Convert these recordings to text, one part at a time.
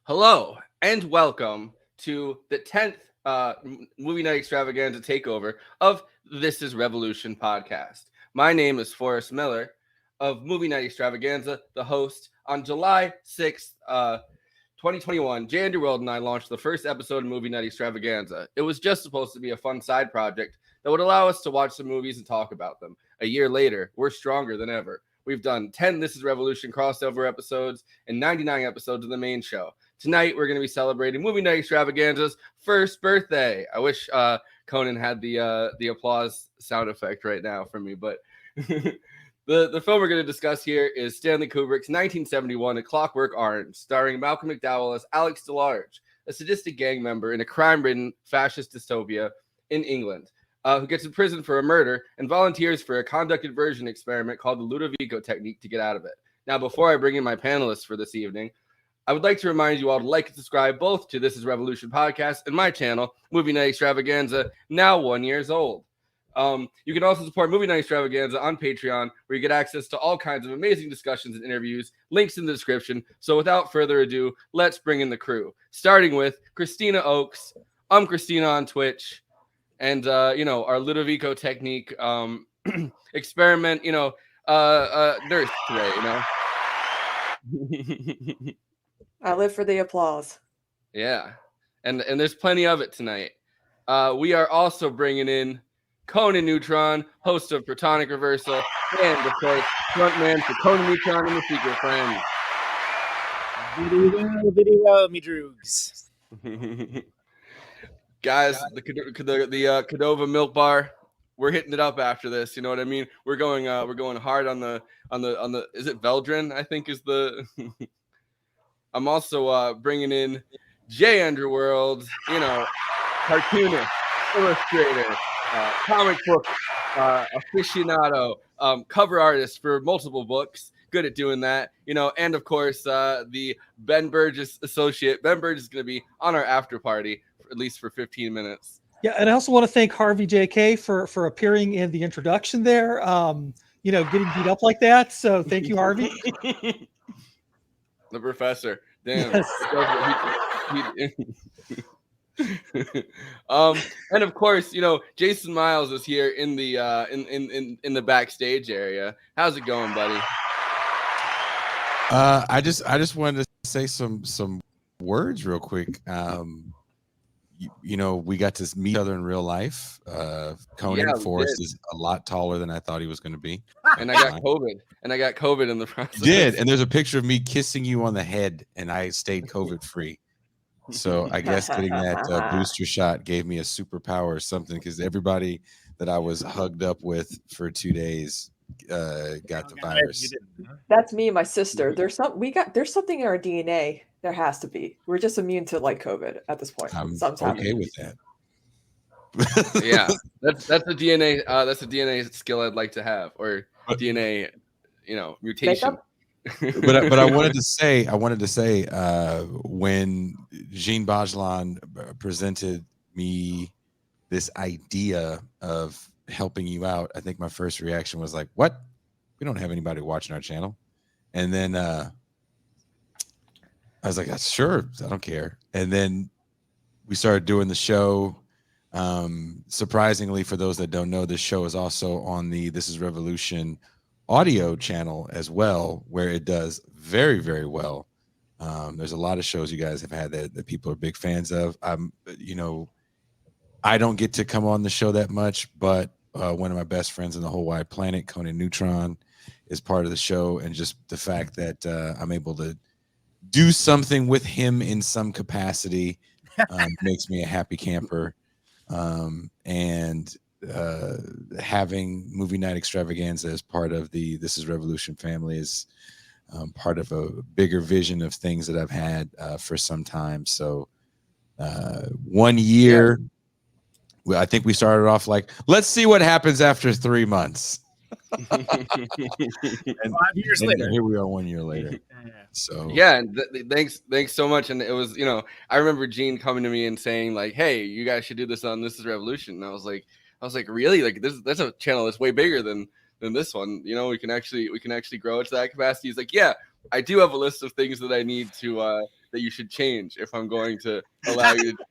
Hello and welcome to the 10th Movie Night Extravaganza takeover of This Is Revolution podcast. My name is Forrest Miller of Movie Night Extravaganza, the host. On July 6th, 2021, Jane World and I launched the first episode of Movie Night Extravaganza. It was just supposed to be a fun side project that would allow us to watch some movies and talk about them. A year later, we're stronger than ever. We've done 10 This Is Revolution crossover episodes and 99 episodes of the main show. Tonight, we're going to be celebrating Movie Night Extravaganza's first birthday. I wish Conan had the applause sound effect right now for me, but the film we're going to discuss here is Stanley Kubrick's 1971 A Clockwork Orange, starring Malcolm McDowell as Alex DeLarge, a sadistic gang member in a crime-ridden fascist dystopia in England, who gets in prison for a murder and volunteers for a conducted version experiment called the Ludovico technique to get out of it. Now, before I bring in my panelists for this evening, I would like to remind you all to like and subscribe both to This Is Revolution podcast and my channel, Movie Night Extravaganza, now 1 year old. You can also support Movie Night Extravaganza on Patreon, where you get access to all kinds of amazing discussions and interviews, links in the description. So without further ado, let's bring in the crew, starting with Christina Oakes. I'm Christina on Twitch, and our Ludovico technique experiment, nurse today, I live for the applause. Yeah, and there's plenty of it tonight. We are also bringing in Conan Neutron, host of Protonic Reversal, and of course, frontman for Conan Neutron and the Secret Friends. Video, me droogs. Guys, the Cadova Milk Bar, we're hitting it up after this. You know what I mean? We're going hard on the. Is it Veldrin? I think is the. I'm also bringing in Jay Underworld, cartoonist, illustrator, comic book aficionado, cover artist for multiple books, good at doing that, and of course, the Ben Burgis associate. Ben Burgis is going to be on our after party, at least for 15 minutes. Yeah, and I also want to thank Harvey JK for appearing in the introduction there, getting beat up like that. So thank you, Harvey. The professor. Damn. Yes. And of course, Jason Miles is here in the in the backstage area. How's it going, buddy? I just wanted to say some words real quick. We got to meet each other in real life. Conan Forrest is a lot taller than I thought he was going to be. And I got COVID in the process. Did, and there's a picture of me kissing you on the head, and I stayed COVID free. So I guess getting that booster shot gave me a superpower or something, because everybody that I was hugged up with for 2 days got the virus. That's me and my sister. There's something in our DNA. There has to be. We're just immune to COVID at this point. I'm sometimes. okay with that. Yeah, that's a DNA. That's a DNA skill I'd like to have, or DNA, mutation. but I wanted to say, when Djene Bajalan presented me this idea of helping you out, I think my first reaction was like, "What? We don't have anybody watching our channel." And then I was like, sure, I don't care. And then we started doing the show. Surprisingly, for those that don't know, this show is also on the This Is Revolution audio channel as well, where it does very, very well. There's a lot of shows you guys have had that people are big fans of. I don't get to come on the show that much, but one of my best friends in the whole wide planet, Conan Neutron, is part of the show. And just the fact that I'm able to do something with him in some capacity makes me a happy camper. And having Movie Night Extravaganza as part of the This Is Revolution family is part of a bigger vision of things that I've had for some time. So 1 year, I think we started off like, let's see what happens after 3 months. And 5 years later, here we are 1 year later. So yeah, thanks so much. And it was, I remember Djene coming to me and saying like, hey, you guys should do this on This Is Revolution. And I was like, really? Like that's a channel that's way bigger than this one. We can actually grow it to that capacity. He's like, yeah, I do have a list of things that I need to that you should change if I'm going to allow you to.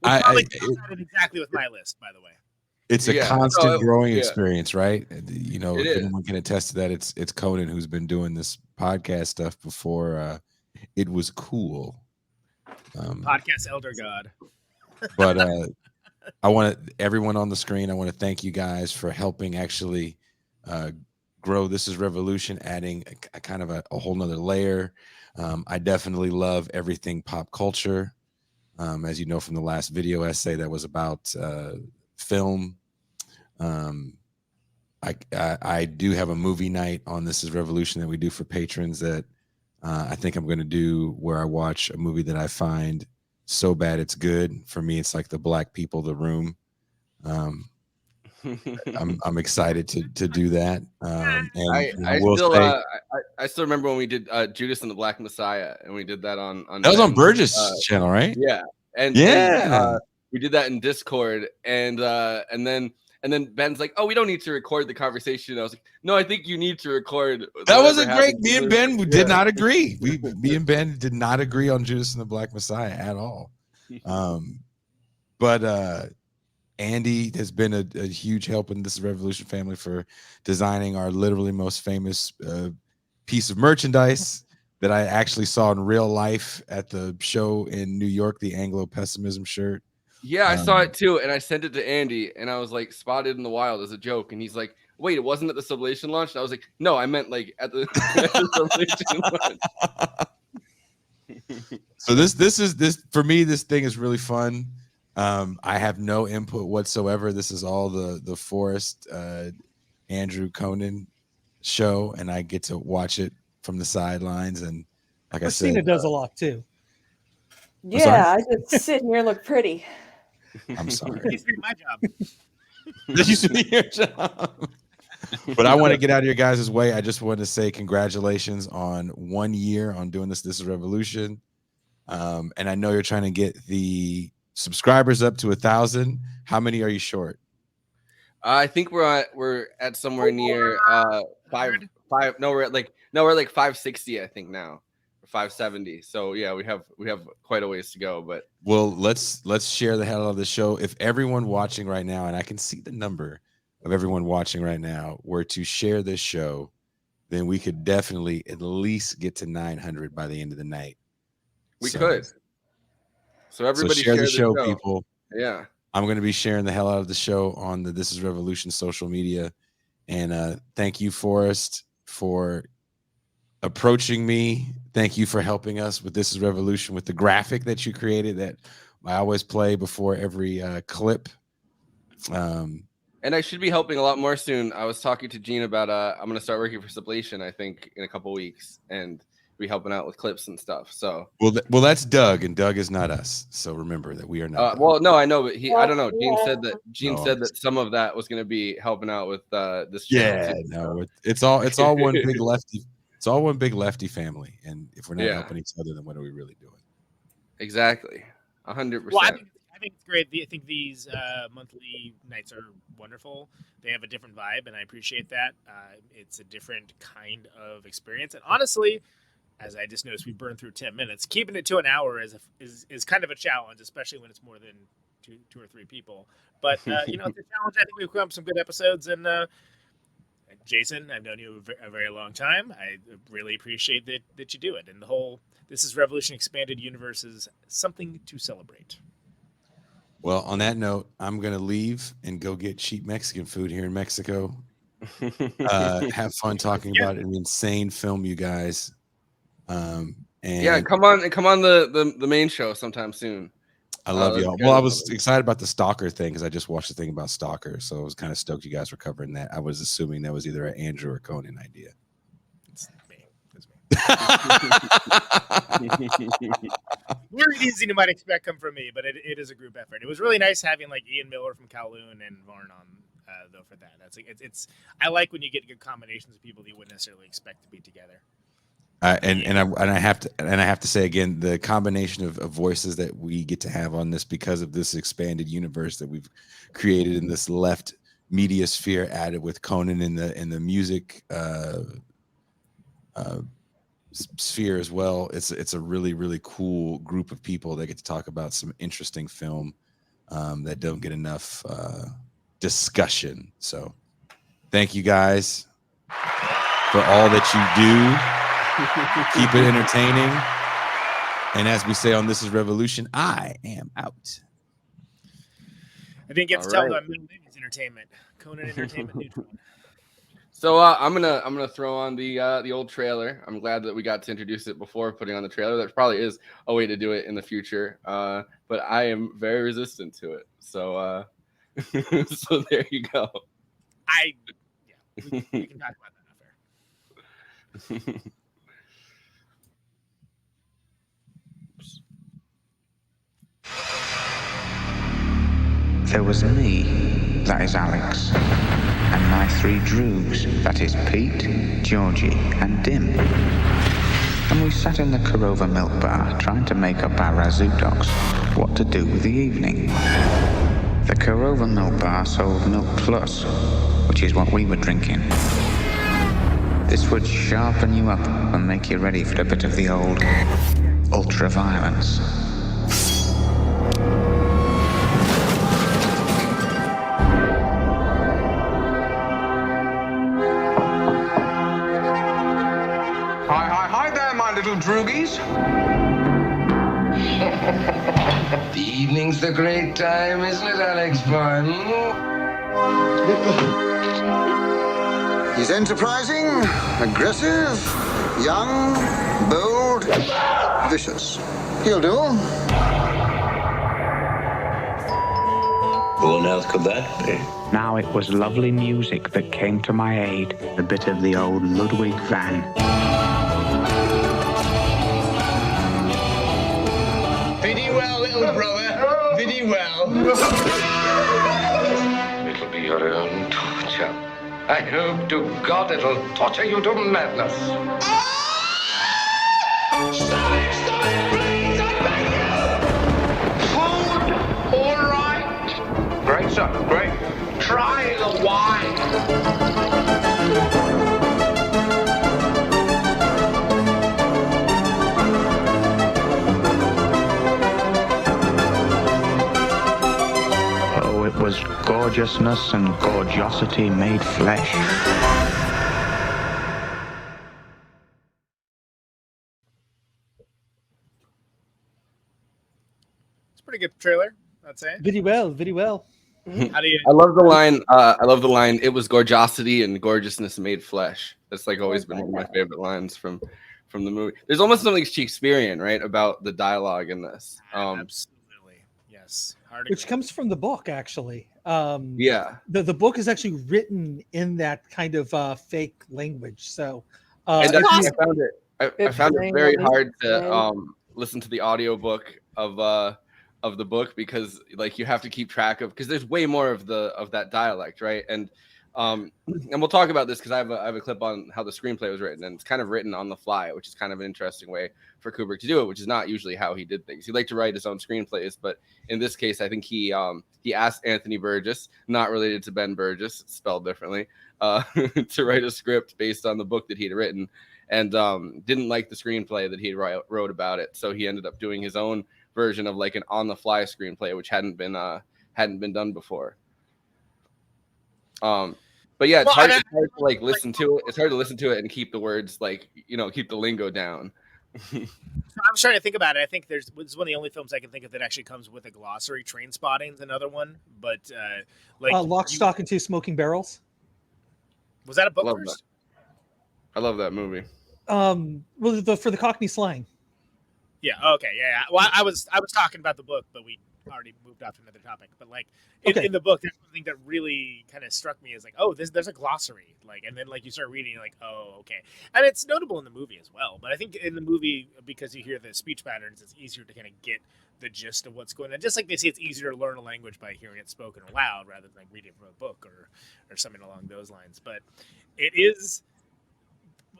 I exactly with my list, by the way. It's a constant growing yeah. experience, right? If anyone can attest to that, it's Conan who's been doing this podcast stuff before it was cool. Podcast elder god. But I want everyone on the screen. I want to thank you guys for helping actually grow This Is Revolution, adding a kind of a whole nother layer. I definitely love everything pop culture. As you know from the last video essay that was about film. I do have a movie night on This Is Revolution that we do for patrons that I think I'm going to do, where I watch a movie that I find so bad it's good. For me, it's like The Black People, The Room. I'm excited to do that. And I still remember when we did Judas and the Black Messiah, and we did that on that was on Burgis channel, right? Yeah, and we did that in Discord, and then Ben's like, "Oh, we don't need to record the conversation." I was like, "No, I think you need to record." That was a great. Me and Ben did not agree. Me and Ben did not agree on Judas and the Black Messiah at all. But Andy has been a huge help in This Revolution family for designing our literally most famous piece of merchandise that I actually saw in real life at the show in New York, the Anglo Pessimism shirt. Yeah, I saw it too, and I sent it to Andy, and I was like, "Spotted in the wild" as a joke, and he's like, "Wait, it wasn't at the Sublation launch?" And I was like, "No, I meant like at the Sublation launch." So this for me, this thing is really fun. I have no input whatsoever. This is all the Forrest Andrew Conan show, and I get to watch it from the sidelines. And like Christina I said, does a lot too. Yeah, I just sit here and look pretty. I'm sorry. That used to be my job. That used to be your job. But I want to get out of your guys' way. I just want to say congratulations on 1 year on doing this. This is Revolution. And I know you're trying to get the subscribers up to 1,000. How many are you short? I think we're at somewhere near 5. No, we're at like 560. I think now. 570. So yeah, we have quite a ways to go, but well, let's share the hell out of the show. If everyone watching right now, and I can see the number of everyone watching right now, were to share this show, then we could definitely at least get to 900 by the end of the night. We could. So everybody share the show, people. Yeah. I'm going to be sharing the hell out of the show on the This Is Revolution social media. And thank you, Forrest, for approaching me. Thank you for helping us with This Is Revolution, with the graphic that you created that I always play before every clip. And I should be helping a lot more soon. I was talking to Djene about I'm going to start working for Sublation, I think, in a couple weeks, and be helping out with clips and stuff. So well, that's Doug, and Doug is not us. So remember that we are not. Well, no, I know, but I don't know. Djene said that some of that was going to be helping out with this. Yeah, no, it's all one big lefty. It's all one big lefty family, and if we're not helping each other, then what are we really doing? Exactly, 100%. Well, I think think it's great. I think these monthly nights are wonderful. They have a different vibe, and I appreciate that. It's a different kind of experience. And honestly, as I just noticed, we burned through 10 minutes. Keeping it to an hour is kind of a challenge, especially when it's more than two or three people. But it's a challenge. I think we've come up with some good episodes. And Jason, I've known you a very long time. I really appreciate that you do it. And the whole This is Revolution Expanded Universe is something to celebrate. Well, on that note, I'm going to leave and go get cheap Mexican food here in Mexico. Have fun talking about an insane film, you guys. And yeah, come on the main show sometime soon. I love y'all. Well, I was excited about the Stalker thing because I just watched the thing about Stalker, so I was kind of stoked you guys were covering that. I was assuming that was either an Andrew or Conan idea. It's me. Very easy you might expect come from me, but it is a group effort. It was really nice having like Ian Miller from Kowloon and Varn on though for that. It's I like when you get good combinations of people that you wouldn't necessarily expect to be together. And I have to say again, the combination of voices that we get to have on this because of this expanded universe that we've created in this left media sphere, added with Conan in the music sphere as well. It's a really, really cool group of people that get to talk about some interesting film that don't get enough discussion. So thank you guys for all that you do. Keep it entertaining. And as we say on This Is Revolution, I am out. I didn't get to tell them Middle Entertainment. Conan Entertainment Neutron. So I'm gonna throw on the old trailer. I'm glad that we got to introduce it before putting on the trailer. That probably is a way to do it in the future. But I am very resistant to it. So so there you go. We can talk about that after. There was me, that is Alex, and my three droogs, that is Pete, Georgie, and Dim. And we sat in the Korova milk bar trying to make up our Razudoks what to do with the evening. The Korova milk bar sold Milk Plus, which is what we were drinking. This would sharpen you up and make you ready for a bit of the old ultra-violence. Hi there, my little droogies. The evening's the great time, isn't it, Alex Varn? He's enterprising, aggressive, young, bold, vicious. He'll do. Who on earth could that be? Now it was lovely music that came to my aid, a bit of the old Ludwig van. Pretty well, little brother. Pretty well. It'll be your own torture. I hope to God it'll torture you to madness. Stop it, please, I beg you! Food, all right. Great, sir, great. Try the wine. It was gorgeousness and gorgeosity made flesh. It's a pretty good trailer, I'd say. Very well, very well. How do you? I love the line. I love the line. It was gorgeosity and gorgeousness made flesh. That's like always been one of my favorite lines from the movie. There's almost something Shakespearean, right, about the dialogue in this. Absolutely, yes. Which comes from the book, actually. Yeah. The book is actually written in that kind of fake language. So, and I found it very hard to listen to the audiobook of the book because like you have to keep track of because there's way more of that dialect, right? And And we'll talk about this because I have a clip on how the screenplay was written, and it's kind of written on the fly, which is kind of an interesting way for Kubrick to do it, which is not usually how he did things. He liked to write his own screenplays, but in this case, I think he asked Anthony Burgess, not related to Ben Burgis, it's spelled differently, to write a script based on the book that he'd written, and didn't like the screenplay that he wrote about it, so he ended up doing his own version of like an on-the-fly screenplay, which hadn't been done before. But yeah, it's hard to like listen to it. It's hard to listen to it and keep the words like, keep the lingo down. I'm trying to think about it. I think it's one of the only films I can think of that actually comes with a glossary. Trainspotting's another one, but Lock, Stock, and Two Smoking Barrels. Was that a book first? I love that movie. Well, for the Cockney slang. Yeah. Okay. Yeah. Well, I was talking about the book, but we already moved off to another topic. But like in the book, there's something that really kind of struck me as like, oh, there's a glossary. Like, and then like you start reading, you're like, oh, okay. And it's notable in the movie as well. But I think in the movie, because you hear the speech patterns, it's easier to kind of get the gist of what's going on. Just like they say, it's easier to learn a language by hearing it spoken aloud rather than like reading from a book or something along those lines. But it is.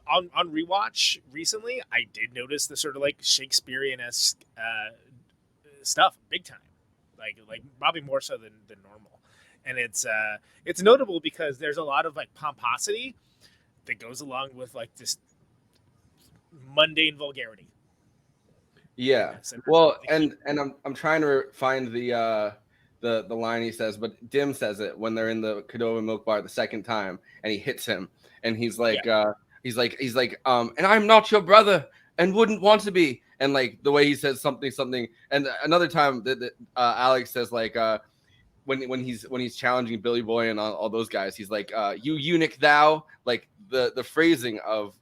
On rewatch recently, I did notice the sort of like Shakespearean-esque stuff big time, like probably more so than normal. And it's notable because there's a lot of like pomposity that goes along with like this mundane vulgarity. Yeah. Well, and I'm trying to find the line he says, but Dim says it when they're in the Cordova Milk Bar the second time, and he hits him, and he's like. Yeah. He's like, and I'm not your brother and wouldn't want to be. And like the way he says something. And another time that Alex says like, when he's challenging Billy Boy and all those guys, he's like, you eunuch thou, like the phrasing of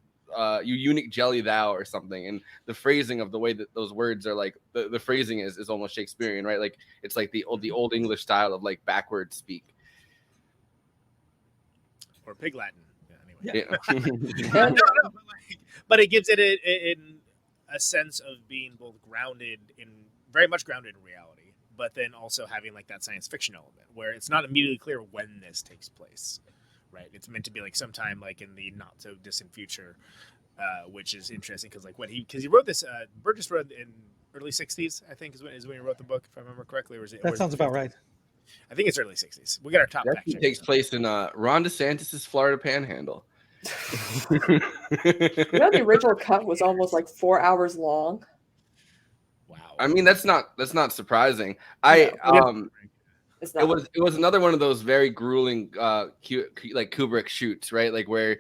you eunuch jelly thou or something. And the phrasing of the way that those words are like, the phrasing is almost Shakespearean, right? Like it's like the old English style of like backward speak. Or Pig Latin. Yeah. But it gives it a sense of being both very much grounded in reality, but then also having like that science fiction element where it's not immediately clear when this takes place, right? It's meant to be like sometime like in the not so distant future, which is interesting because like because he wrote this, Burgess wrote in early 60s, I think is when he wrote the book, if I remember correctly. Or is it? That sounds about right. I think it's early 60s. We got our top fact check. It takes place in Ron DeSantis' Florida Panhandle. The original cut was almost like 4 hours long. Wow. I mean, that's not surprising. It was another one of those very grueling like Kubrick shoots, right? Like where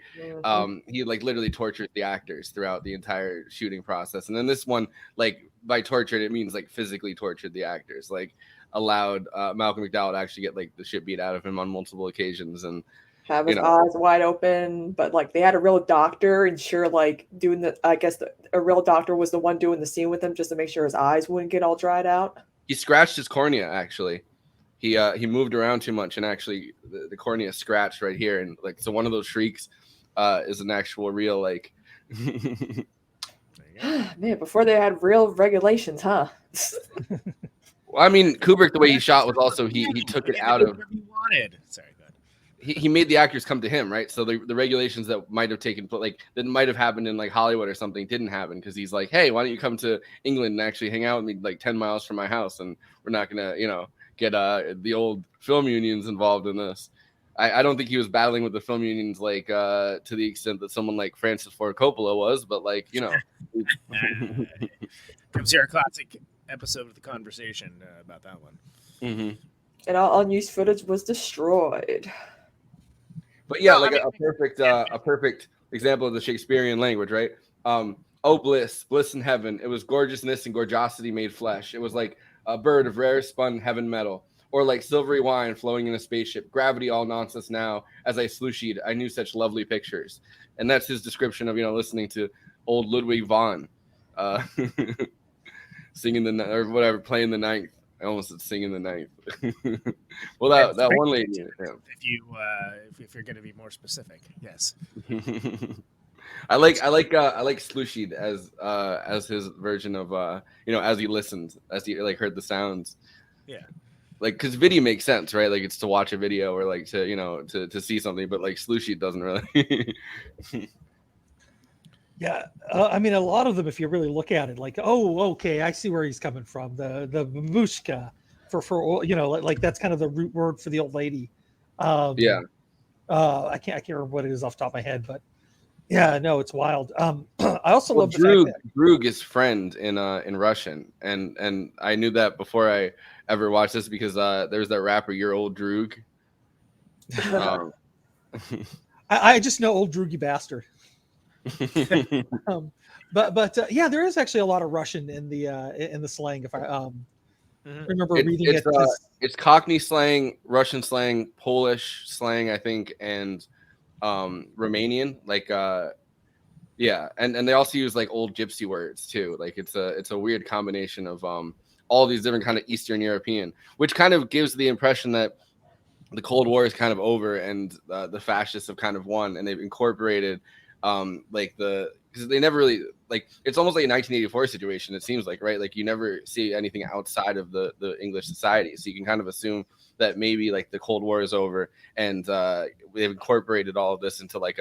he like literally tortured the actors throughout the entire shooting process. And then this one, like by tortured, it means like physically tortured the actors, like allowed Malcolm McDowell to actually get like the shit beat out of him on multiple occasions and have his eyes wide open. But like they had a real doctor ensure like doing a real doctor was the one doing the scene with him just to make sure his eyes wouldn't get all dried out. He scratched his cornea actually. He moved around too much and actually the cornea scratched right here, and like so one of those shrieks is an actual real like man, before they had real regulations, huh? Well, I mean, Kubrick, the way he shot was also he took it out of. Sorry, go ahead. He made the actors come to him, right? So the regulations that might have taken place, like that might have happened in like Hollywood or something, didn't happen because he's like, hey, why don't you come to England and actually hang out with me like 10 miles from my house, and we're not gonna, get the old film unions involved in this. I don't think he was battling with the film unions like to the extent that someone like Francis Ford Coppola was, but like comes here a classic episode of The Conversation about that one. Mm-hmm. And all unused footage was destroyed. But yeah, a perfect example of the Shakespearean language, right? Oh, bliss in heaven. It was gorgeousness and gorgeosity made flesh. It was like a bird of rare spun heaven metal, or like silvery wine flowing in a spaceship. Gravity all nonsense now. As I sluicied, I knew such lovely pictures. And that's his description of listening to old Ludwig Vaughan. Singing playing the ninth. I almost said singing the ninth. Well, that one lady. If you're going to be more specific, yes. I like Slushid as his version of as he listened, as he like heard the sounds. Yeah. like, because video makes sense, right? Like, it's to watch a video or like to, you know, to see something, but like Slushie doesn't really. Yeah, I mean, a lot of them, if you really look at it, like, oh, okay, I see where he's coming from. The babushka for you know, like that's kind of the root word for the old lady. Yeah. I can't remember what it is off the top of my head, but yeah, no, it's wild. I also love the Drug, fact that Drug is friend in Russian, and I knew that before I ever watched this because there's that rapper, Your Old Drug. I just know old droogie bastard. But yeah, there is actually a lot of Russian in the slang. If I remember reading it, it's Cockney slang, Russian slang, Polish slang, I think, and Romanian. Like, yeah, and they also use like old gypsy words too. Like, it's a weird combination of all these different kind of Eastern European, which kind of gives the impression that the Cold War is kind of over and the fascists have kind of won, and they've incorporated like because they never really, like, it's almost like a 1984 situation, it seems like, right? Like, you never see anything outside of the English society, so you can kind of assume that maybe like the Cold War is over and they've incorporated all of this into like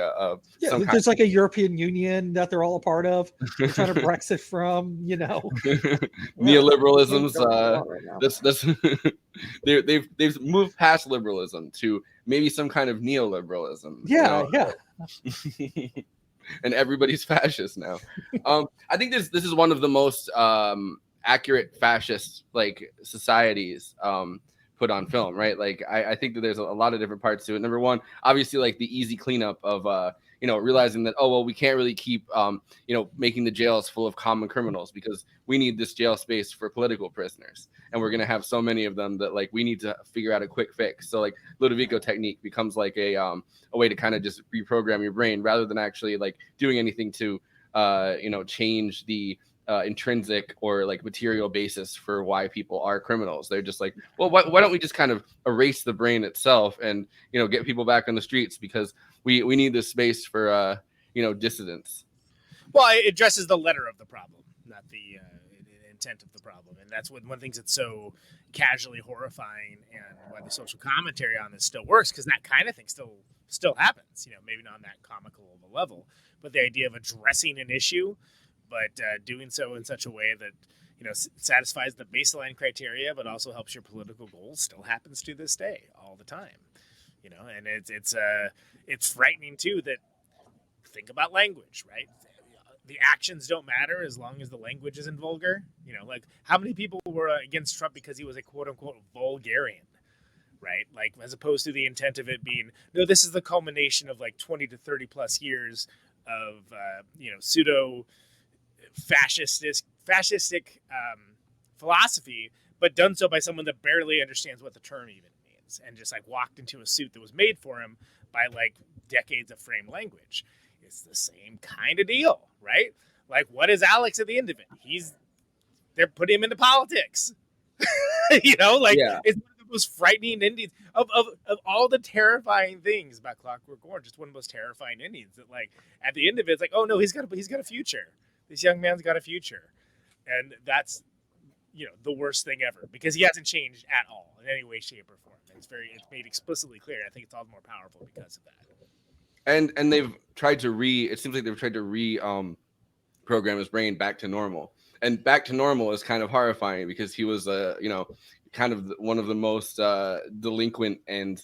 there's like a European Union that they're all a part of. They're trying to Brexit from, you know, neoliberalism's they've moved past liberalism to maybe some kind of neoliberalism. Yeah, you know? Yeah. And everybody's fascist now. I think this is one of the most accurate fascist like societies put on film, right? Like, I think that there's a lot of different parts to it. Number one, obviously, like the easy cleanup of you know, realizing that, oh well, we can't really keep you know, making the jails full of common criminals because we need this jail space for political prisoners, and we're gonna have so many of them that like we need to figure out a quick fix. So like Ludovico technique becomes like a way to kind of just reprogram your brain rather than actually like doing anything to you know, change the intrinsic or like material basis for why people are criminals. They're just like, well, why don't we just kind of erase the brain itself and, you know, get people back on the streets because we need this space for you know, dissidents. Well, it addresses the letter of the problem, not the intent of the problem, and that's one of the things that's so casually horrifying, and why the social commentary on this still works, because that kind of thing still happens. You know, maybe not on that comical of a level, but the idea of addressing an issue, but doing so in such a way that, you know, satisfies the baseline criteria, but also helps your political goals, still happens to this day all the time. You know, and it's frightening too that, think about language, right? The actions don't matter as long as the language isn't vulgar. You know, like how many people were against Trump because he was a quote unquote vulgarian, right? Like, as opposed to the intent of it being, no, this is the culmination of like 20 to 30 plus years of you know, pseudo fascistic philosophy, but done so by someone that barely understands what the term even means, and just like walked into a suit that was made for him by like decades of framed language. It's the same kind of deal, right? Like, what is Alex at the end of it? They're putting him into politics. You know, like, yeah. It's one of the most frightening endings of all the terrifying things about Clockwork Orange. It's one of the most terrifying endings that, like, at the end of it, it's like, oh no, he's got a future. This young man's got a future, and that's, you know, the worst thing ever, because he hasn't changed at all in any way, shape, or form. It's made explicitly clear. I think it's all the more powerful because of that. And they've tried to it seems like they've tried to program his brain back to normal. And back to normal is kind of horrifying because he was you know, kind of one of the most delinquent and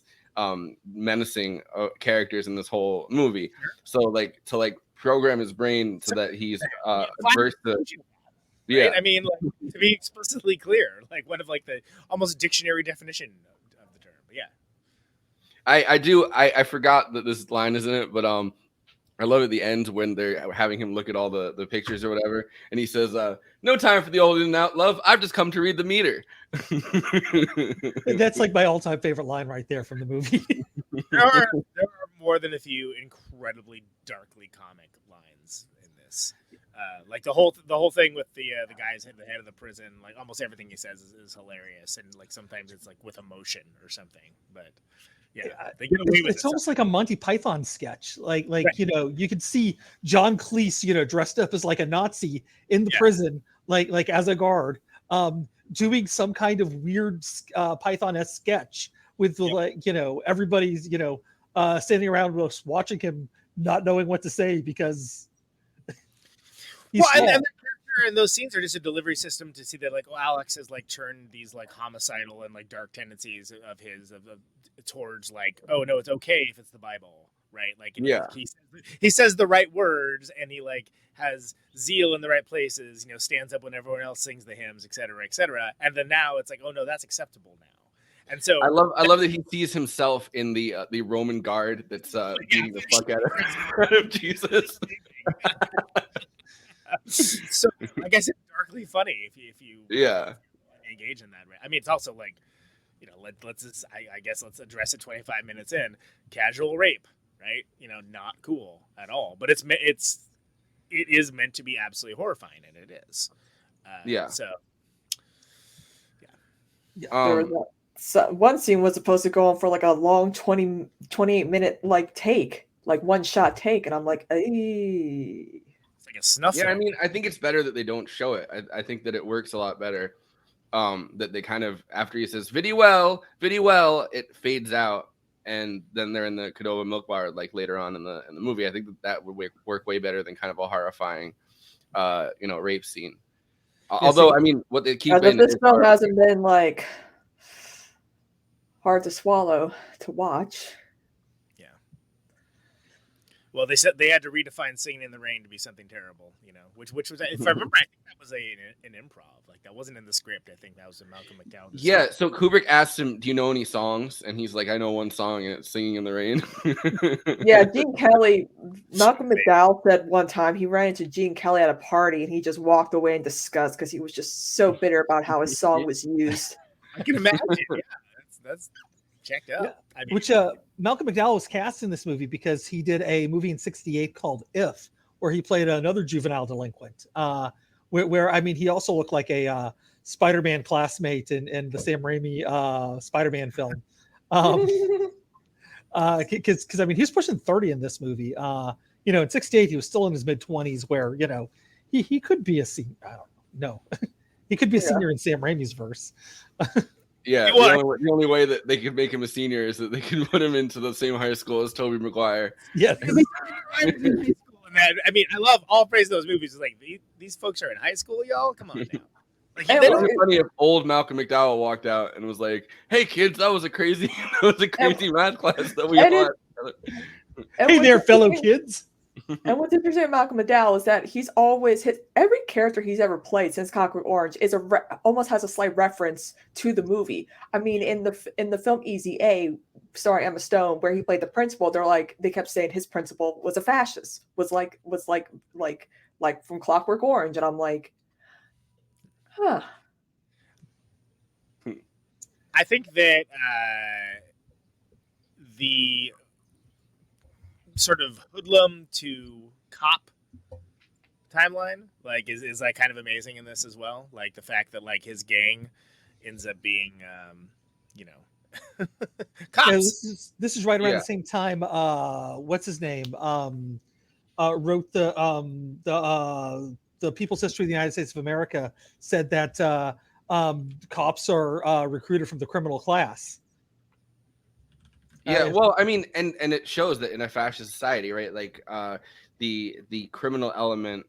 menacing characters in this whole movie. So like to program his brain so that he's adverse to, yeah. Right? I mean, like, to be explicitly clear, like one of like the almost dictionary definition of the term. But yeah. I forgot that this line is in it, but I love at the end when they're having him look at all the pictures or whatever, and he says, "No time for the old in and out, love. I've just come to read the meter." That's like my all-time favorite line right there from the movie. there are more than a few incredibly darkly comic lines in this. Like the whole thing with the guys at the head of the prison, like almost everything he says is hilarious, and like sometimes it's like with emotion or something, but. Yeah, they get away with it's almost like a Monty Python sketch. Like right. You know, you could see John Cleese, you know, dressed up as like a Nazi in the prison, like as a guard. doing some kind of weird Python-esque sketch with like, you know, everybody's, you know, standing around just watching him, not knowing what to say because he's and the character in those scenes are just a delivery system to see that, like, Alex has like turned these like homicidal and like dark tendencies of his towards like, oh no, it's okay if it's the Bible, right? Like, he says the right words, and he like has zeal in the right places, you know, stands up when everyone else sings the hymns, etc., and then now it's like, oh no, that's acceptable now. And so I love that he sees himself in the Roman guard that's beating the fuck out of Jesus. So I guess it's darkly funny if you engage in that. Right? I mean, it's also like, you know, let's just, I guess let's address it 25 minutes in. Casual rape, right? You know, not cool at all. But it is meant to be absolutely horrifying, and it is. So there was one scene was supposed to go on for like a long 28 minute like take, like one shot take, and I'm like, hey. It's like a snuff. Yeah, I mean, I think it's better that they don't show it. I think that it works a lot better. That they kind of, after he says "Vidi well," it fades out, and then they're in the Cadova milk bar like later on in the movie. I think that would work way better than kind of a horrifying, you know, rape scene. Although, I mean, what they keep in this film hasn't been like hard to swallow to watch. Yeah. Well, they said they had to redefine "Singing in the Rain" to be something terrible, you know, which was, if I remember, I think that was an improv. Like, that wasn't in the script. I think that was a Malcolm McDowell. Yeah. So Kubrick asked him, "Do you know any songs?" And he's like, "I know one song, and it's Singing in the Rain." Yeah, Gene Kelly. Malcolm McDowell said one time he ran into Gene Kelly at a party, and he just walked away in disgust because he was just so bitter about how his song was used. I can imagine. Yeah. That's checked out. Yeah. I mean, Which Malcolm McDowell was cast in this movie because he did a movie in '68 called If, where he played another juvenile delinquent. Where I mean, he also looked like a Spider-Man classmate in the Sam Raimi Spider-Man film. Because I mean, he's pushing 30 in this movie. You know, in '68 he was still in his mid-20s, where, you know, he could be a senior. I don't know. He could be a senior in Sam Raimi's verse. Yeah, the only way that they could make him a senior is that they can put him into the same high school as Tobey Maguire. Yes. I mean, I love all praise those movies. It's like, these folks are in high school, y'all. Come on now. Like, it would be funny if old Malcolm McDowell walked out and was like, "Hey kids, that was a crazy math class that we had." Hey there, fellow kids. And what's interesting about Malcolm McDowell is that he's always every character he's ever played since Clockwork Orange is almost has a slight reference to the movie. I mean, in the film Easy A, starring Emma Stone, where he played the principal, they kept saying his principal was a fascist, was like from Clockwork Orange, and I'm like, huh. I think that the sort of hoodlum to cop timeline like is like kind of amazing in this as well. Like the fact that like his gang ends up being you know, cops. Yeah, this is right around the same time what's his name wrote the People's History of the United States of America, said that cops are recruited from the criminal class. Yeah, well, I mean, and it shows that in a fascist society, right? Like the criminal element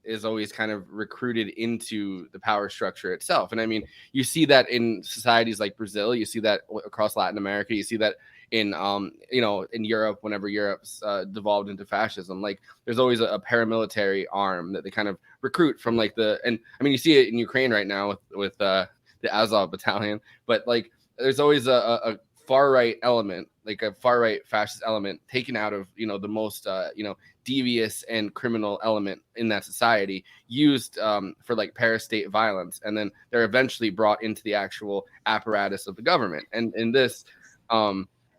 is always kind of recruited into the power structure itself. And I mean, you see that in societies like Brazil, you see that across Latin America, you see that in you know, in Europe, whenever Europe's devolved into fascism. Like there's always a paramilitary arm that they kind of recruit from, like and I mean, you see it in Ukraine right now with the Azov battalion, but like there's always a far right element, like a far right fascist element taken out of, you know, the most you know, devious and criminal element in that society, used for like parastate violence, and then they're eventually brought into the actual apparatus of the government. And in this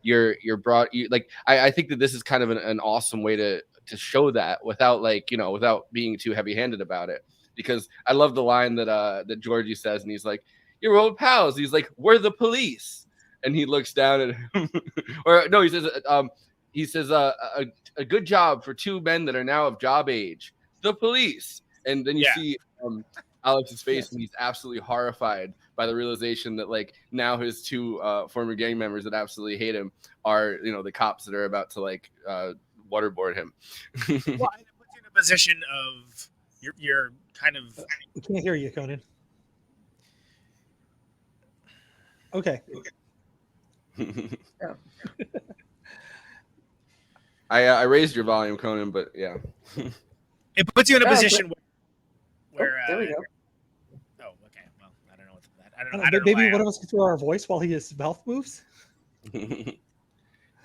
you're brought, like I think that this is kind of an awesome way to show that without, like, you know, without being too heavy-handed about it, because I love the line that Georgie says, and he's like, "You're old pals." He's like, "We're the police." And he looks down at him, or no, he says, a good job for two men that are now of job age, the police. And then you see Alex's face, and he's absolutely horrified by the realization that like now his two former gang members that absolutely hate him are the cops that are about to like waterboard him. Well, and it puts you in a position of you're kind of. We can't hear you, Conan. Okay. Yeah. I raised your volume, Conan, but yeah. It puts you in a position where. There we go. Oh, okay. Well, I don't know what that. I don't know. Maybe one of us can throw our voice while his mouth moves.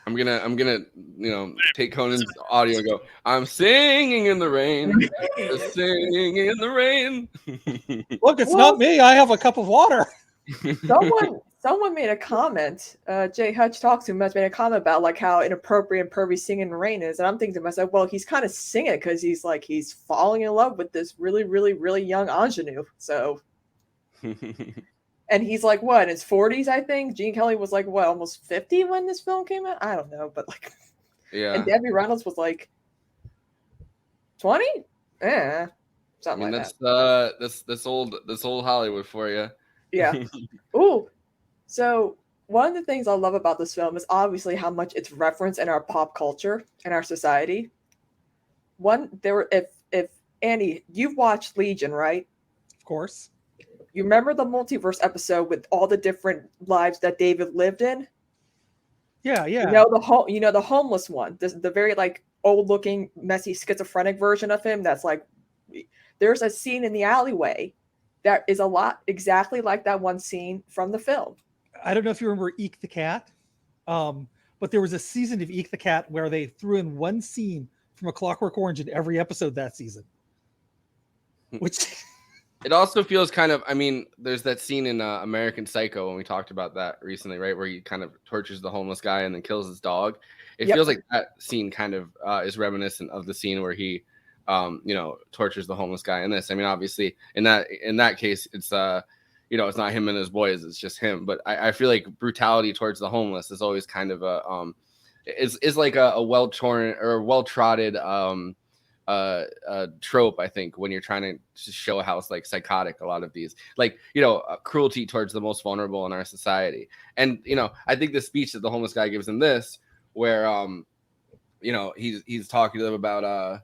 I'm gonna take Conan's audio and go, I'm singing in the rain, singing in the rain. Look, it's not me. I have a cup of water. Someone made a comment. Jay Hutch Talks to made a comment about like how inappropriate and pervy singing in the rain is, and I'm thinking to myself, well, he's kind of singing because he's falling in love with this really, really, really young ingenue. So, and he's like what in his 40s, I think. Gene Kelly was like what, almost 50 when this film came out. I don't know, but like, yeah. And Debbie Reynolds was like 20. Yeah, something like that. This old Hollywood for you. Yeah. Ooh. So one of the things I love about this film is obviously how much it's referenced in our pop culture and our society. If Annie, you've watched Legion, right? Of course. You remember the multiverse episode with all the different lives that David lived in? Yeah. The homeless one, the very like old looking, messy, schizophrenic version of him. That's like, there's a scene in the alleyway that is a lot exactly like that one scene from the film. I don't know if you remember Eek the Cat, but there was a season of Eek the Cat where they threw in one scene from A Clockwork Orange in every episode that season. Which it also feels kind of, I mean, there's that scene in American Psycho when we talked about that recently, right? Where he kind of tortures the homeless guy and then kills his dog. It feels like that scene kind of is reminiscent of the scene where he tortures the homeless guy in this. I mean, obviously in that case, it's it's not him and his boys, it's just him. But I feel like brutality towards the homeless is always kind of is like a well-torn or well-trotted trope, I think, when you're trying to show how it's like psychotic a lot of these, like, cruelty towards the most vulnerable in our society. And I think the speech that the homeless guy gives in this, where he's talking to them about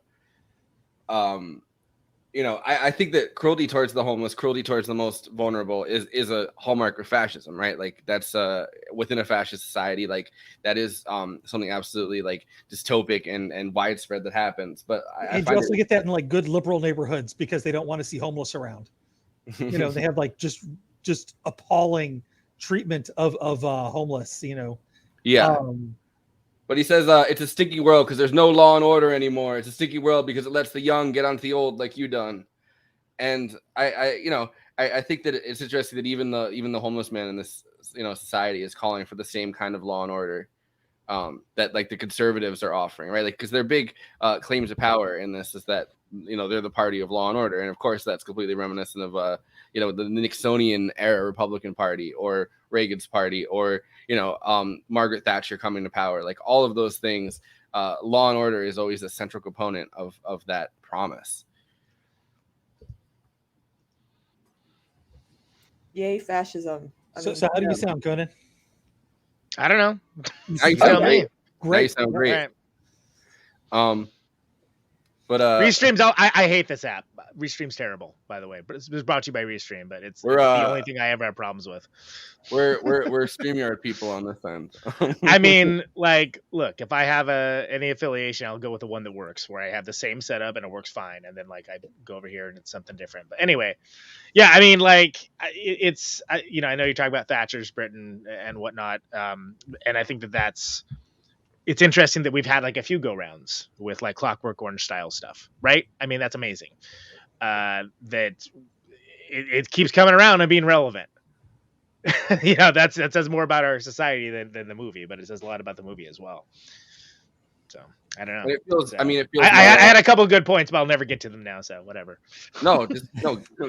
I think that cruelty towards the homeless, cruelty towards the most vulnerable is a hallmark of fascism, right? Like that's within a fascist society, like that is something absolutely like dystopic and widespread that happens. But you also get that in like good liberal neighborhoods because they don't want to see homeless around. They have like just appalling treatment of homeless. Yeah. But he says it's a sticky world because there's no law and order anymore. It's a sticky world because it lets the young get onto the old like you done. And I think that it's interesting that even the homeless man in this society is calling for the same kind of law and order that like the conservatives are offering, right? Like because their big claims of power in this is that they're the party of law and order, and of course that's completely reminiscent of the Nixonian era Republican Party or Reagan's party or Margaret Thatcher coming to power. Like all of those things, law and order is always a central component of that promise. Yay, fascism. So how do you sound, Conan? I don't know. Now you sound great. Great. Now you sound great. Right. But Restream's I hate this app. Restream's terrible, by the way. But it was brought to you by Restream, but it's the only thing I ever have problems with. We're StreamYard people on this end. I mean, like, look, if I have any affiliation, I'll go with the one that works, where I have the same setup and it works fine, and then like I go over here and it's something different. But anyway, yeah, I mean, like, it's I know you're talking about Thatcher's Britain and whatnot, and I think that's. It's interesting that we've had like a few go rounds with like Clockwork Orange style stuff, right? I mean, that's amazing. That it keeps coming around and being relevant. That says more about our society than the movie, but it says a lot about the movie as well. So I don't know. It feels. So, I mean, it feels. I had a couple of good points, but I'll never get to them now. So whatever. No,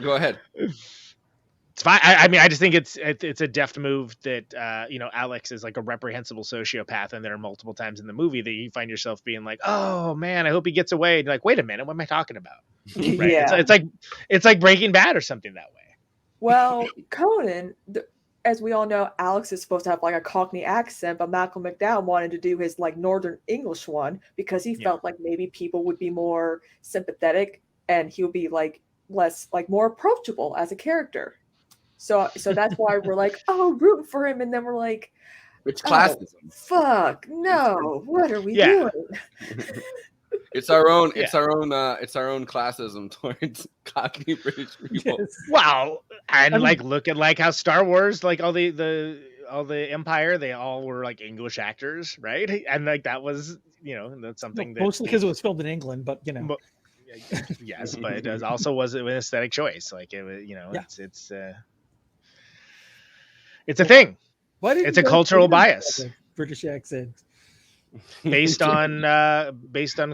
go ahead. It's fine. I mean, I just think it's a deft move that Alex is like a reprehensible sociopath, and there are multiple times in the movie that you find yourself being like, "Oh man, I hope he gets away." And you're like, "Wait a minute, what am I talking about?" Right? Yeah. It's like Breaking Bad or something that way. Well, Conan, as we all know, Alex is supposed to have like a Cockney accent, but Malcolm McDowell wanted to do his like Northern English one because he felt like maybe people would be more sympathetic and he would be like less like more approachable as a character. So that's why we're like, oh, rooting for him, and then we're like, it's classism. Fuck no! What are we doing? It's our own. It's our own classism towards Cockney British people. Yes. Wow, and look at like how Star Wars, like all the Empire, they all were like English actors, right? And like that was that's something that mostly because it was filmed in England, but yes, but it also was an aesthetic choice. Like it was, it's a thing. It's a cultural bias. British accent. Based on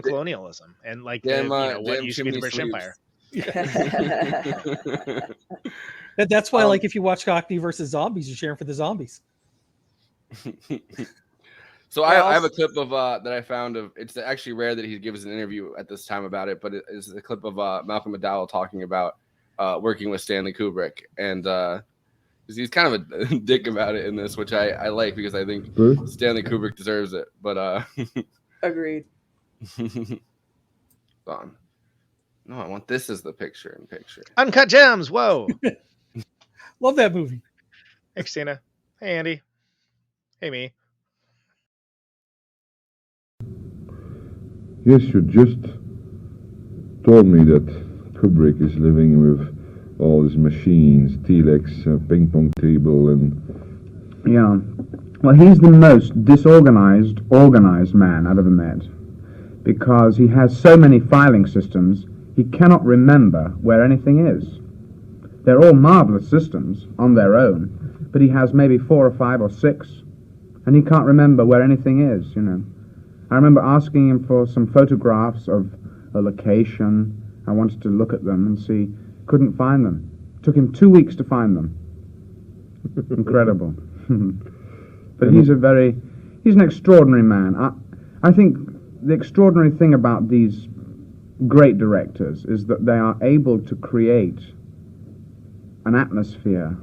colonialism and like what used to be the British Empire. That's why, like, if you watch Cockney versus Zombies, you're cheering for the zombies. So I have a clip of that I found of. It's actually rare that he gives an interview at this time about it, but it is a clip of Malcolm McDowell talking about working with Stanley Kubrick, and he's kind of a dick about it in this, which I like because I think Stanley Kubrick deserves it. But agreed. On. No, I want this as the picture. Uncut Gems. Whoa. Love that movie. Hey, Christina. Hey, Andy. Hey, me. Yes, you just told me that Kubrick is living with all his machines, telex, ping pong table, and... Yeah. Well, he's the most disorganized, organized man I've ever met. Because he has so many filing systems, he cannot remember where anything is. They're all marvelous systems on their own, but he has maybe 4 or 5 or 6, and he can't remember where anything is, I remember asking him for some photographs of a location. I wanted to look at them and see. Couldn't find them. Took him 2 weeks to find them. Incredible. But he's an extraordinary man. I think the extraordinary thing about these great directors is that they are able to create an atmosphere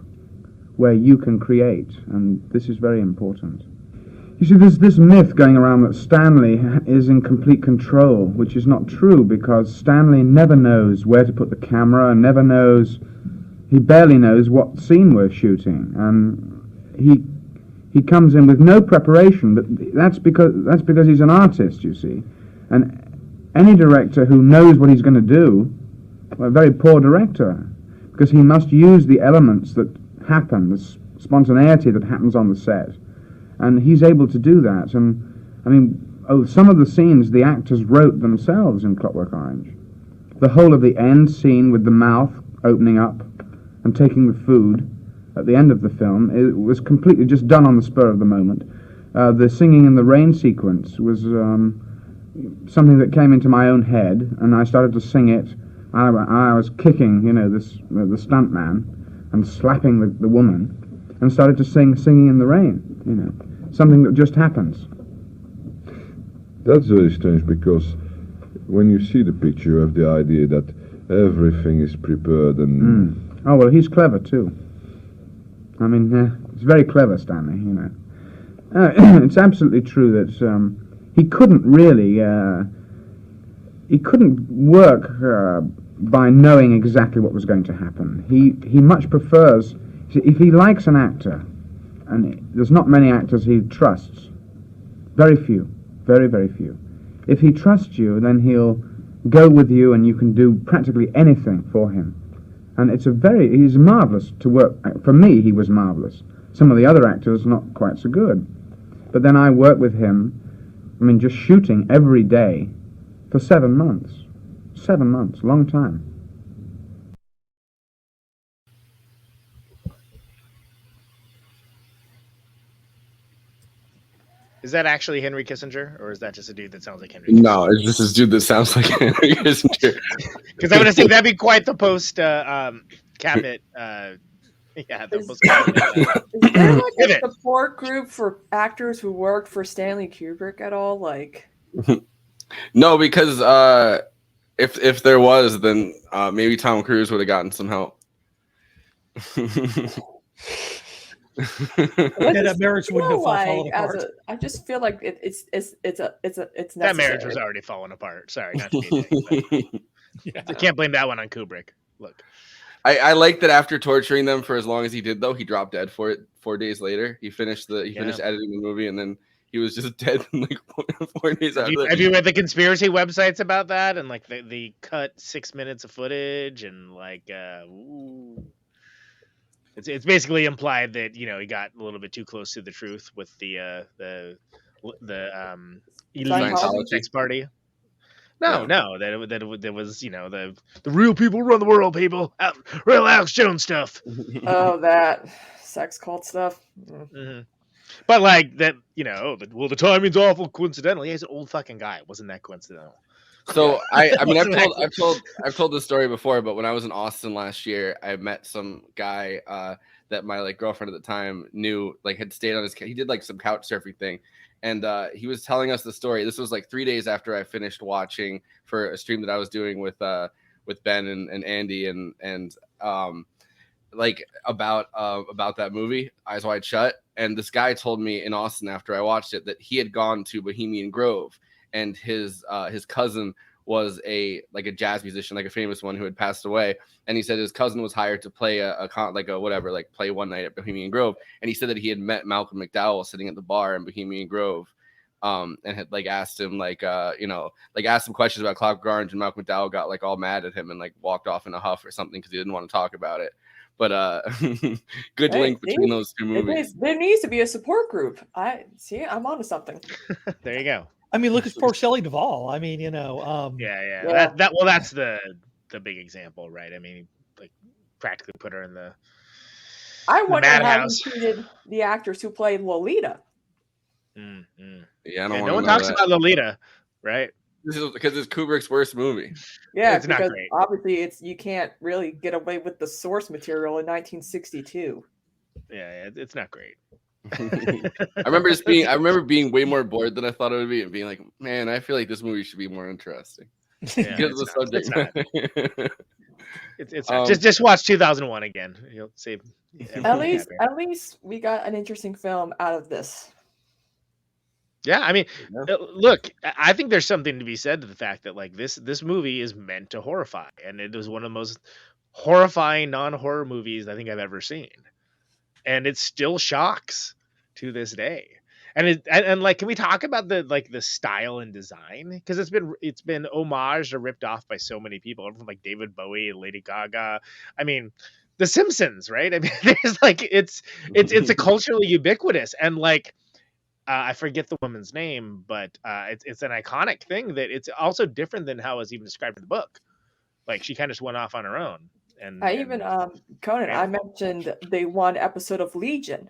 where you can create, and this is very important. You see, there's this myth going around that Stanley is in complete control, which is not true, because Stanley never knows where to put the camera, and he barely knows what scene we're shooting, and he comes in with no preparation, but that's because he's an artist, you see. And any director who knows what he's going to do, a very poor director, because he must use the elements that happen, the spontaneity that happens on the set. And he's able to do that. And, I mean, some of the scenes the actors wrote themselves in Clockwork Orange. The whole of the end scene with the mouth opening up and taking the food at the end of the film, it was completely just done on the spur of the moment. The singing in the rain sequence was something that came into my own head, and I started to sing it. I was kicking, the stunt man and slapping the woman, and started to singing in the rain, something that just happens. That's very strange, because when you see the picture, you have the idea that everything is prepared and... Oh, well, he's clever, too. I mean, he's very clever, Stanley, it's absolutely true that he couldn't really... he couldn't work by knowing exactly what was going to happen. He much prefers... If he likes an actor, and there's not many actors he trusts, very few, very, very few. If he trusts you, then he'll go with you and you can do practically anything for him. And he's marvelous to work. For me, he was marvelous. Some of the other actors, not quite so good. But then I worked with him, just shooting every day for 7 months. 7 months, long time. Is that actually Henry Kissinger, or is that just a dude that sounds like Henry Kissinger? No, it's just this dude that sounds like Henry Kissinger. Because I would have think that'd be quite the post cabinet Yeah, Is is there like a support group for actors who worked for Stanley Kubrick at all? Like, no, because if there was, then maybe Tom Cruise would have gotten some help. Yeah, that marriage wouldn't have fallen apart. I just feel like it's necessary. That marriage was already falling apart. Sorry, not to be a dick, yeah. I can't blame that one on Kubrick. Look, I like that after torturing them for as long as he did, though, he dropped dead for it 4 days later. He finished editing the movie, and then he was just dead in like 4 days after. Have you read the conspiracy websites about that? And like they cut 6 minutes of footage, and like it's basically implied that he got a little bit too close to the truth with the elite sex party. No, that was the real people run the world, people. Real Alex Jones stuff. Oh, that sex cult stuff. Mm-hmm. But like that, the timing's awful coincidental. Yeah, he's an old fucking guy. It wasn't that coincidental. So I mean I've told this story before, but when I was in Austin last year, I met some guy that my like girlfriend at the time knew, like had stayed on he did like some couch surfing thing. And he was telling us the story. This was like 3 days after I finished watching for a stream that I was doing with Ben and Andy and like about that movie, Eyes Wide Shut. And this guy told me in Austin after I watched it that he had gone to Bohemian Grove, and his cousin was a jazz musician, like a famous one who had passed away. And he said his cousin was hired to play play one night at Bohemian Grove. And he said that he had met Malcolm McDowell sitting at the bar in Bohemian Grove, and had like asked him asked some questions about Clockwork Orange, and Malcolm McDowell got like all mad at him and like walked off in a huff or something because he didn't want to talk about it. But good link between those two movies. There needs to be a support group. I'm onto something. There you go. I mean, look at poor Shelley Duvall. I mean, yeah. That's the big example, right? I mean, like practically put her in the. I wonder how he treated the actors who played Lolita. Mm-hmm. Yeah, no one talks about Lolita, right? This is because it's Kubrick's worst movie. Yeah, it's not great. Obviously, you can't really get away with the source material in 1962. Yeah, it's not great. I remember being way more bored than I thought it would be, and being like, man, I feel like this movie should be more interesting. Yeah, it's not. Just watch 2001 again. You'll see. At least we got an interesting film out of this. Yeah, I mean, look, I think there's something to be said to the fact that like this movie is meant to horrify, and it was one of the most horrifying non-horror movies I think I've ever seen. And it still shocks to this day. And like, can we talk about the style and design? Because it's been homaged or ripped off by so many people, from like David Bowie and Lady Gaga. I mean, The Simpsons, right? I mean, there's like it's a culturally ubiquitous, and like I forget the woman's name, but it's an iconic thing that it's also different than how it was even described in the book. Like she kind of just went off on her own. And Conan, I mentioned the one episode of Legion.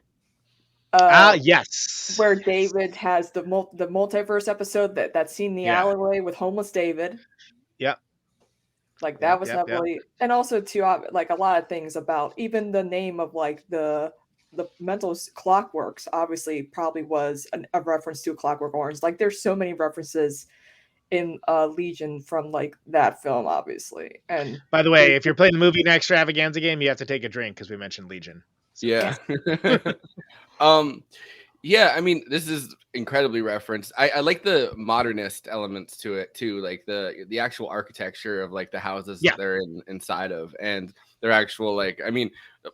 Yes, where David has the multiverse episode that scene in the alleyway with homeless David. Yeah, like that was heavily, and also too like a lot of things about even the name of like the mental clockworks. Obviously, probably was a reference to A Clockwork Orange. Like there's so many references in Legion from like that film, obviously. And by the way, if you're playing the movie Extravaganza game, you have to take a drink because we mentioned Legion. So. Yeah. Yeah, I mean, this is incredibly referenced. I like the modernist elements to it too, like the actual architecture of like the houses that they're inside of, and their actual like, I mean,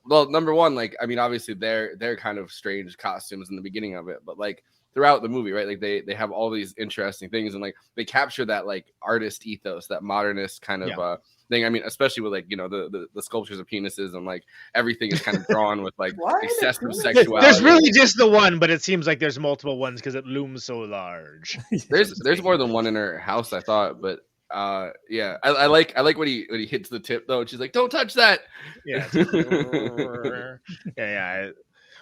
well, number one, like, I mean, obviously they're kind of strange costumes in the beginning of it, but like throughout the movie, right? Like they have all these interesting things, and like they capture that like artist ethos, that modernist kind of thing. I mean, especially with like, the sculptures of penises, and like everything is kind of drawn with like excessive sexuality. There's really just the one, but it seems like there's multiple ones because it looms so large. There's more than one in her house, I thought, but yeah, I like when he hits the tip though, and she's like, "Don't touch that." Yeah. Yeah.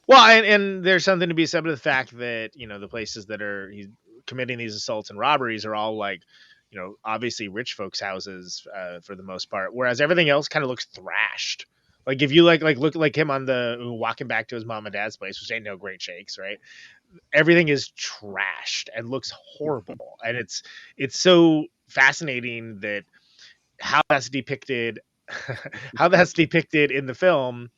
Well, and there's something to be said with the fact that, the places that he's committing these assaults and robberies are all like, obviously rich folks' houses for the most part, whereas everything else kind of looks thrashed. Like if you like look like him on the walking back to his mom and dad's place, which ain't no great shakes, right? Everything is trashed and looks horrible, and it's so fascinating that how that's depicted, how that's depicted in the film.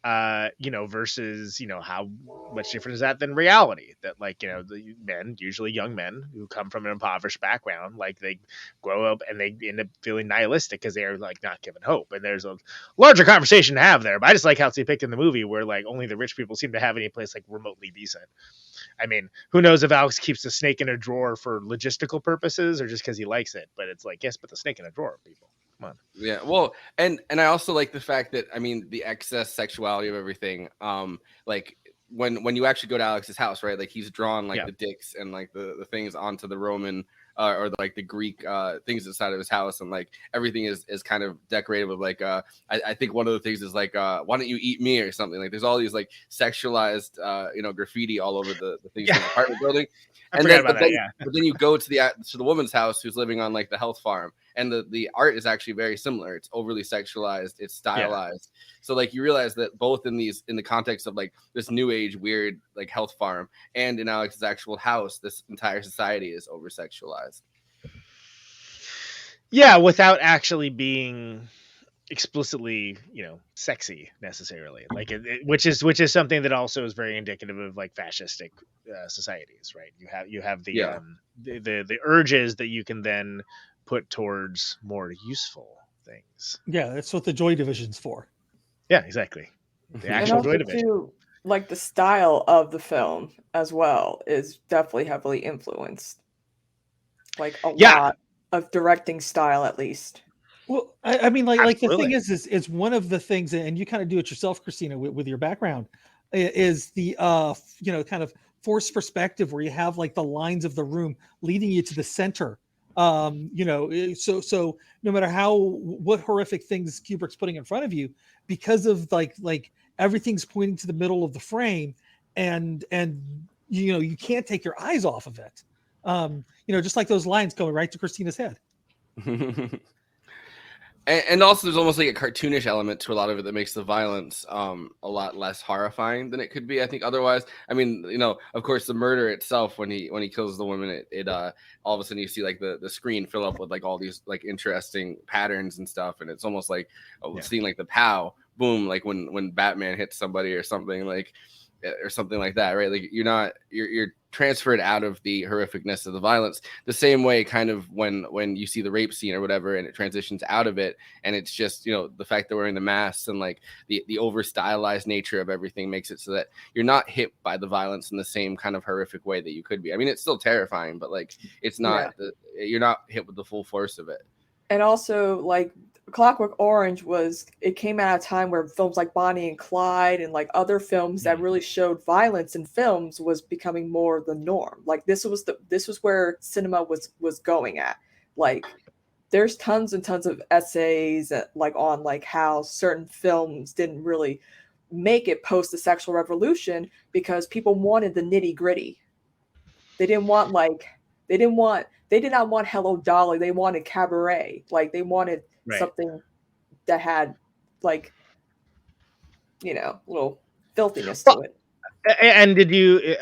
Versus, how much different is that than reality? That the men, usually young men who come from an impoverished background, like they grow up and they end up feeling nihilistic because they are like not given hope. And there's a larger conversation to have there. But I just like how it's depicted in the movie where like only the rich people seem to have any place like remotely decent. I mean, who knows if Alex keeps the snake in a drawer for logistical purposes or just because he likes it? But it's like, yes, but the snake in a drawer, people. Yeah, well, and I also like the fact that the excess sexuality of everything. Like when you actually go to Alex's house, right? Like he's drawn like the dicks and like the things onto the Roman or like the Greek things inside of his house, and like everything is kind of decorated with like I think one of the things is like why don't you eat me or something. Like there's all these like sexualized graffiti all over the things in the apartment building. But then you go to the woman's house who's living on like the health farm, and the art is actually very similar. It's overly sexualized, it's stylized. So like you realize that both in the context of like this new age weird like health farm and in Alex's actual house, this entire society is over sexualized. Yeah, without actually being explicitly sexy necessarily, like which is something that also is very indicative of like fascistic societies, right? You have the urges that you can then put towards more useful things. Yeah, that's what the Joy Division's for. Yeah, exactly. The actual Joy Division. Too, like the style of the film as well is definitely heavily influenced. Like a lot of directing style, at least. Well, I mean, like the thing is one of the things, and you kind of do it yourself, Christina, with your background, is the kind of forced perspective where you have like the lines of the room leading you to the center. So no matter what horrific things Kubrick's putting in front of you, because of like everything's pointing to the middle of the frame, and you can't take your eyes off of it. Just like those lines going right to Christina's head. And also there's almost like a cartoonish element to a lot of it that makes the violence a lot less horrifying than it could be, I think, otherwise. I mean, of course the murder itself, when he kills the woman, it all of a sudden you see like the screen fill up with like all these like interesting patterns and stuff, and it's almost like seeing like the pow boom, like when Batman hits somebody or something like that, right? Like you're transferred out of the horrificness of the violence the same way kind of when you see the rape scene or whatever, and it transitions out of it, and it's just the fact that we're wearing the masks and like the over stylized nature of everything makes it so that you're not hit by the violence in the same kind of horrific way that you could be. I mean, it's still terrifying, but like it's not you're not hit with the full force of it. And also like Clockwork Orange came at a time where films like Bonnie and Clyde and like other films that really showed violence in films was becoming more the norm. Like this was where cinema was going at. Like there's tons and tons of essays like on like how certain films didn't really make it post the sexual revolution because people wanted the nitty gritty. They did not want Hello Dolly. They wanted Cabaret. Like they wanted something that had like little filthiness to it. And did you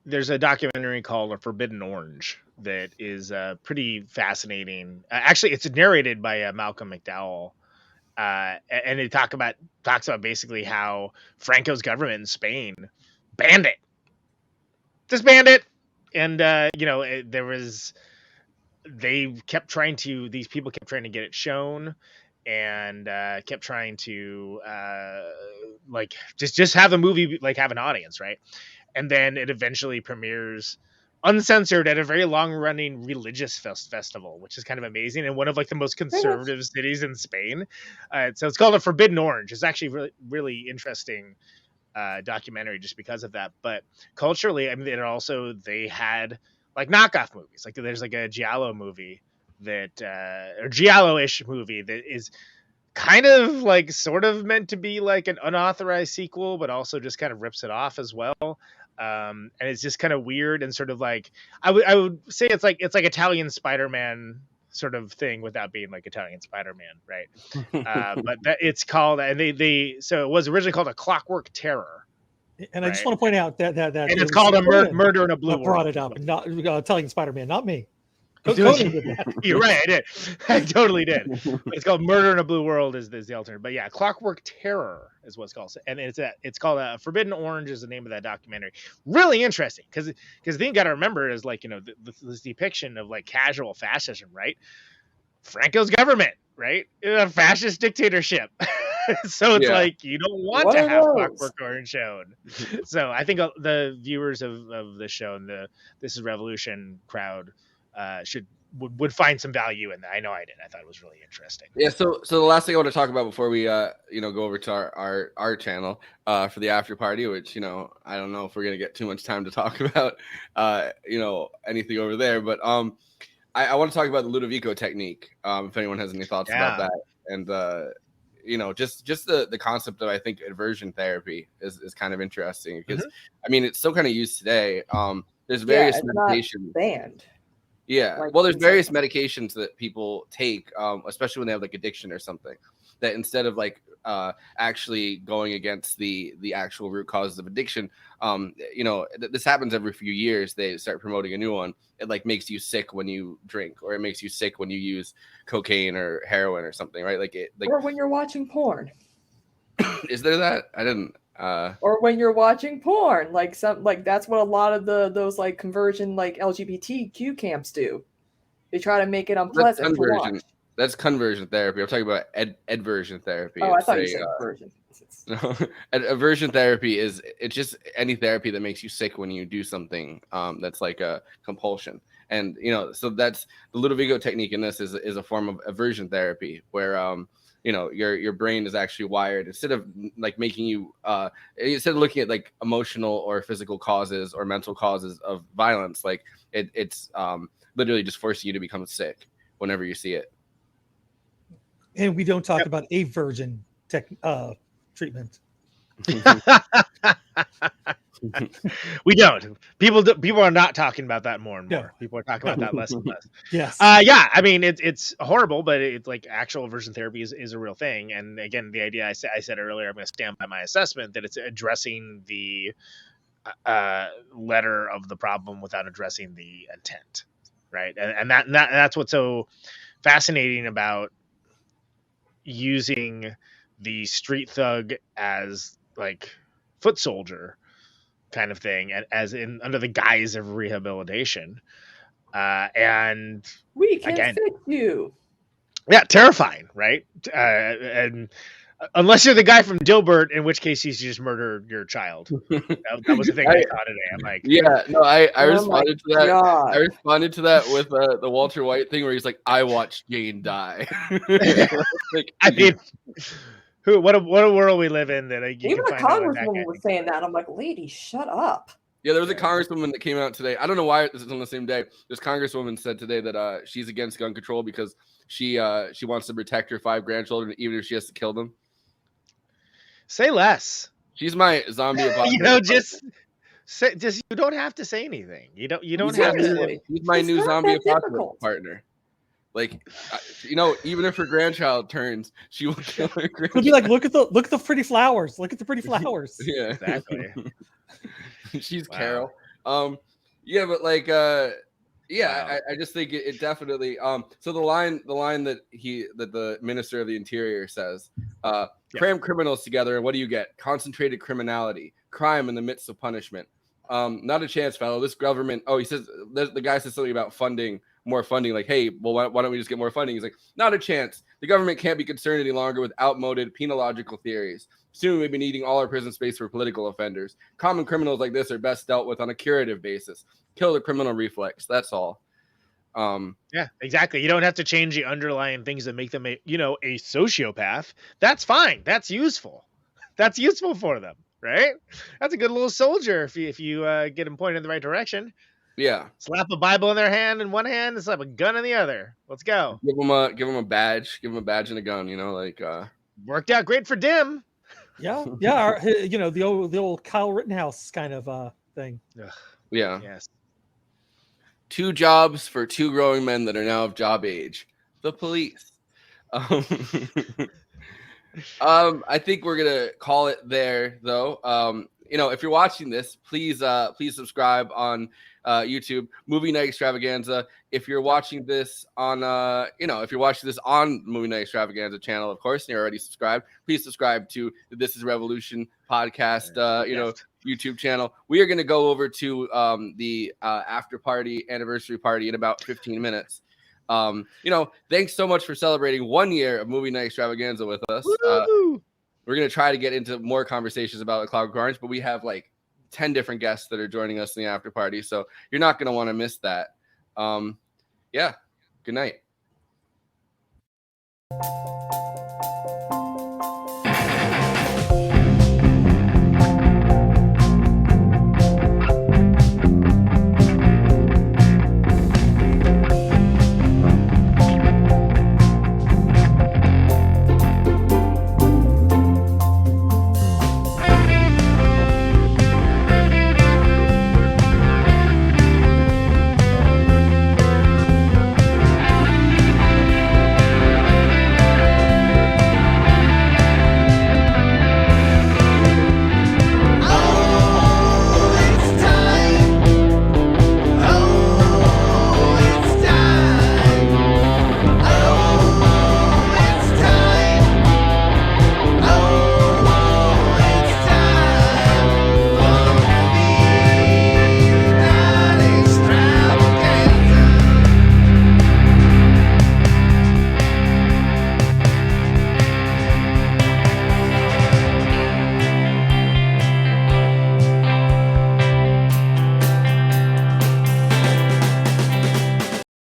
there's a documentary called A Forbidden Orange that is pretty fascinating. Actually, it's narrated by Malcolm McDowell, and it talks about basically how Franco's government in Spain banned it, just banned it. And these people kept trying to get it shown, and kept trying to like just have the movie like have an audience, right? And then it eventually premieres uncensored at a very long running religious festival, which is kind of amazing, and one of like the most conservative cities in Spain. So it's called A Forbidden Orange. It's actually really, really interesting documentary just because of that. But culturally, I mean, they had like knockoff movies. Like there's like a Giallo movie or Giallo-ish movie that is kind of like sort of meant to be like an unauthorized sequel, but also just kind of rips it off as well. And it's just kind of weird and sort of like I would say it's like Italian Spider-Man sort of thing without being like Italian Spider-Man, right? But it's called, and so it was originally called A Clockwork Terror. And I just want to point out that and it's called a murder in a blue world. Brought it up, and not Italian Spider-Man, not me. You're right, I did. I totally did. But it's called Murder in a Blue World is the alternate. But yeah, Clockwork Terror is what it's called. And it's called Forbidden Orange is the name of that documentary. Really interesting because the thing you got to remember is like, this depiction of like casual fascism, right? Franco's government, right? A fascist dictatorship. So it's like you don't want to have Clockwork Orange shown. So I think the viewers of the show and the This Is Revolution crowd would find some value in that. I know I did. I thought it was really interesting. Yeah. So the last thing I want to talk about before we go over to our channel for the after party, which I don't know if we're gonna get too much time to talk about anything over there, but I want to talk about the Ludovico technique. If anyone has any thoughts about that, and just the concept of, I think, aversion therapy is kind of interesting because I mean it's still kind of used today. There's various medications banned. Yeah, well, there's various medications that people take, especially when they have like addiction or something, that instead of like actually going against the actual root causes of addiction, this happens every few years. They start promoting a new one. It like makes you sick when you drink, or it makes you sick when you use cocaine or heroin or something, right? Or when you're watching porn. Is there that? I didn't. Or when you're watching porn, like that's what a lot of those like conversion like LGBTQ camps do. They try to make it unpleasant to watch. That's conversion therapy. I'm talking about aversion therapy. Oh, I thought you said aversion. No, aversion therapy it's just any therapy that makes you sick when you do something that's like a compulsion. And so that's the Ludovico technique in this is a form of aversion therapy where your brain is actually wired, instead of like making you instead of looking at like emotional or physical causes or mental causes of violence, like it's literally just forcing you to become sick whenever you see it. And we don't talk about aversion treatment. We don't. People are not talking about that more and more. No. People are talking about that less and less. Yes. Yeah. I mean, it's horrible, but it's like actual aversion therapy is a real thing. And again, the idea I said earlier, I'm going to stand by my assessment that it's addressing the letter of the problem without addressing the intent, right? And that's what's so fascinating about using the street thug as like foot soldier kind of thing, as in under the guise of rehabilitation, and we can fix you. Yeah, terrifying, right? And unless you're the guy from Dilbert, in which case you just murdered your child. That was the thing I saw today. I'm like, yeah, no, I responded to that. God. I responded to that with the Walter White thing where he's like, I watched Jane die. Like, I mean. What a world we live in that even a congresswoman was saying that. I'm like, lady, shut up. Yeah, there was a congresswoman that came out today. I don't know why this is on the same day. This congresswoman said today that she's against gun control because she wants to protect her 5 grandchildren, even if she has to kill them. Say less. She's my zombie apocalypse. Just you don't have to say anything. You don't have to. She's my new zombie apocalypse partner. Like, even if her grandchild turns, she will kill her grandchild. It'll be like, look at the pretty flowers. Look at the pretty flowers. Yeah, exactly. She's Carol. Yeah, but like, I just think it definitely. So the line that the Minister of the Interior says, cram criminals together, and what do you get? Concentrated criminality, crime in the midst of punishment. Not a chance, fellow. This government. Oh, he says the guy says something about more funding, like, hey, well, why don't we just get more funding? He's like, not a chance. The government can't be concerned any longer with outmoded penological theories. Soon we've been eating all our prison space for political offenders. Common criminals like this are best dealt with on a curative basis. Kill the criminal reflex. That's all. Yeah, exactly. You don't have to change the underlying things that make them a sociopath. That's fine. That's useful. That's useful for them, right? That's a good little soldier if you get them pointed in the right direction. Yeah. Slap a Bible in their hand in one hand and slap a gun in the other. Let's go. Give them a badge. Give them a badge and a gun. Worked out great for Dim. Yeah. The old Kyle Rittenhouse kind of thing. Yeah. Yes. 2 jobs for 2 growing men that are now of job age. The police. I think we're gonna call it there, though. If you're watching this, please subscribe on YouTube, Movie Night Extravaganza. If you're watching this on Movie Night Extravaganza channel, of course, and you're already subscribed, please subscribe to the This Is Revolution podcast, YouTube channel. We are going to go over to the after party, anniversary party in about 15 minutes. Thanks so much for celebrating 1 year of Movie Night Extravaganza with us. We're going to try to get into more conversations about A Clockwork Orange, but we have like 10 different guests that are joining us in the after party, so you're not going to want to miss that. Good night.